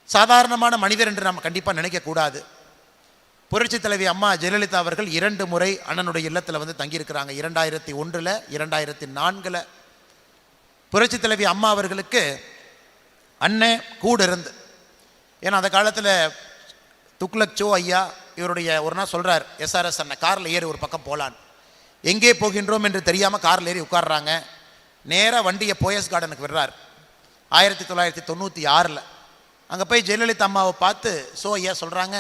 சாதாரணமான மனிதர் என்று நாம் கண்டிப்பாக நினைக்கக்கூடாது. புரட்சி தலைவி அம்மா ஜெயலலிதா அவர்கள் 2 முறை அண்ணனுடைய இல்லத்தில் வந்து தங்கியிருக்கிறாங்க. 2001, 2004. புரட்சி தலைவி அம்மா அவர்களுக்கு அண்ணன் கூட இருந்து, ஏன்னா அந்த காலத்தில் துக்ளக் சோ ஐயா இவருடைய ஒரு நாள் சொல்கிறார், எஸ்ஆர்எஸ் அண்ணன் காரில் ஏறி ஒரு பக்கம் போகலான்னு. எங்கே போகின்றோம் என்று தெரியாமல் காரில் ஏறி உட்கார்றாங்க. நேராக வண்டியை போயஸ் கார்டனுக்கு விடுறார். 1996. அங்கே போய் ஜெயலலிதா அம்மாவை பார்த்து சோ ஐயா சொல்கிறாங்க,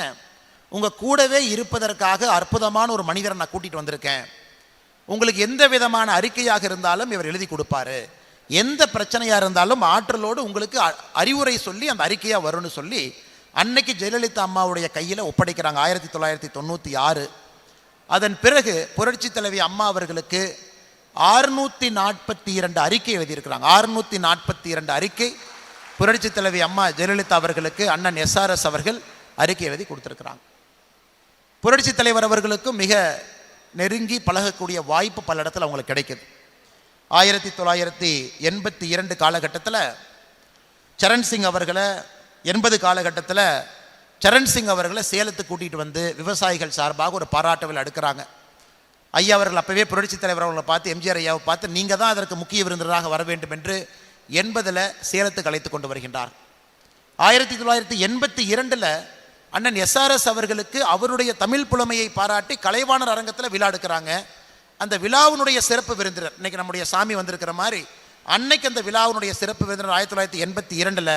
உங்கள் கூடவே இருப்பதற்காக அற்புதமான ஒரு மனிதரை நான் கூட்டிகிட்டு வந்திருக்கேன். உங்களுக்கு எந்த விதமான அறிக்கையாக இருந்தாலும் இவர் எழுதி கொடுப்பாரு, எந்த பிரச்சனையாக இருந்தாலும் ஆற்றலோடு உங்களுக்கு அறிவுரை சொல்லி அந்த அறிக்கையாக வரும்னு சொல்லி அன்னைக்கு ஜெயலலிதா அம்மாவுடைய கையில் ஒப்படைக்கிறாங்க. 1996. அதன் பிறகு புரட்சி தலைவி அம்மா அவர்களுக்கு 642 அறிக்கை எழுதியிருக்கிறாங்க. 642 அறிக்கை புரட்சி தலைவி அம்மா ஜெயலலிதா அவர்களுக்கு அண்ணன் எஸ்ஆர்எஸ் அவர்கள் அறிக்கை எழுதி கொடுத்துருக்கிறாங்க. புரட்சி தலைவர் அவர்களுக்கும் மிக நெருங்கி பழகக்கூடிய வாய்ப்பு பல இடத்துல அவங்களுக்கு கிடைக்குது. 1982 காலகட்டத்தில் சரண் சிங் அவர்களை, 80 காலகட்டத்தில் சரண் சிங் அவர்களை சேலத்துக்கு கூட்டிகிட்டு வந்து விவசாயிகள் சார்பாக ஒரு பாராட்டு விழா எடுக்கிறாங்க. ஐயா அவர்கள் அப்போவே புரட்சி தலைவர் அவர்களை பார்த்து, எம்ஜிஆர் ஐயாவை பார்த்து, நீங்கள் தான் அதற்கு முக்கிய விருந்தினராக வர வேண்டும் என்று 80 சேலத்துக்கு அழைத்து கொண்டு வருகின்றார். 1982 அண்ணன் எஸ்ஆர்எஸ் அவர்களுக்கு அவருடைய தமிழ் புலமையை பாராட்டி கலைவாணர் அரங்கத்தில் விழா எடுக்கிறாங்க. அந்த விழாவினுடைய சிறப்பு விருந்தினர் இன்னைக்கு நம்முடைய சாமி வந்திருக்கிற மாதிரி அன்னைக்கு அந்த விழாவினுடைய சிறப்பு விருந்தினர் 1982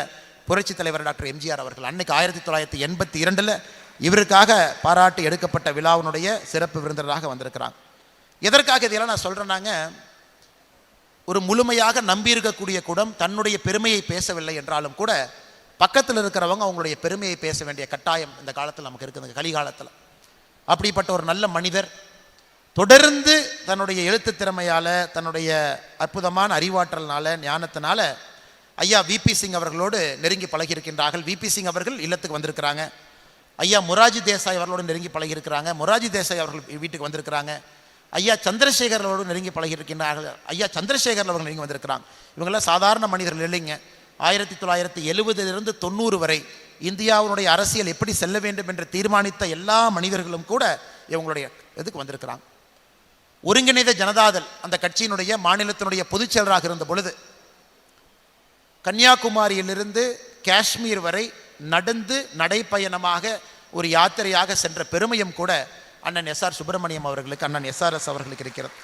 புரட்சி தலைவர் டாக்டர் எம்ஜிஆர் அவர்கள். அன்னைக்கு 1982 இவருக்காக பாராட்டி எடுக்கப்பட்ட விழாவினுடைய சிறப்பு விருந்தினராக வந்திருக்கிறாங்க. எதற்காக இதெல்லாம் நான் சொல்கிறேன்னாங்க, ஒரு முழுமையாக நம்பியிருக்கக்கூடிய குடம் தன்னுடைய பெருமையை பேசவில்லை என்றாலும் கூட பக்கத்தில் இருக்கிறவங்க அவங்களுடைய பெருமையை பேச வேண்டிய கட்டாயம் இந்த காலத்தில் நமக்கு இருக்குது, கலிகாலத்தில். அப்படிப்பட்ட ஒரு நல்ல மனிதர் தொடர்ந்து தன்னுடைய எழுத்து திறமையால், தன்னுடைய அற்புதமான அறிவாற்றல்னால, ஞானத்தினால ஐயா விபி சிங் அவர்களோடு நெருங்கி பழகியிருக்கின்றார்கள். விபி சிங் அவர்கள் இல்லத்துக்கு வந்திருக்கிறாங்க. ஐயா மொராஜி தேசாய் அவர்களோடு நெருங்கி பழகியிருக்கிறாங்க. மொராஜி தேசாய் அவர்கள் வீட்டுக்கு வந்திருக்கிறாங்க. ஐயா சந்திரசேகர் அவர்களோடு நெருங்கி பழகியிருக்கின்றார்கள். ஐயா சந்திரசேகர் அவர்கள் நெருங்கி வந்திருக்கிறாங்க. இவங்கெல்லாம் சாதாரண மனிதர்கள் இல்லைங்க. 1970 90 வரை இந்தியாவுடைய அரசியல் எப்படி செல்ல வேண்டும் என்று தீர்மானித்த எல்லா மனிதர்களும் கூட இவங்களுடைய இதுக்கு வந்திருக்கிறாங்க. ஒருங்கிணைந்த ஜனதாதள் அந்த கட்சியினுடைய மாநிலத்தினுடைய பொதுச் செயலராக இருந்த பொழுது கன்னியாகுமரியிலிருந்து காஷ்மீர் வரை நடந்து நடைப்பயணமாக ஒரு யாத்திரையாக சென்ற பெருமையும் கூட அண்ணன் எஸ்ஆர் சுப்பிரமணியம் அவர்களுக்கு, அண்ணன் எஸ்ஆர்எஸ் அவர்களுக்கு இருக்கிறது.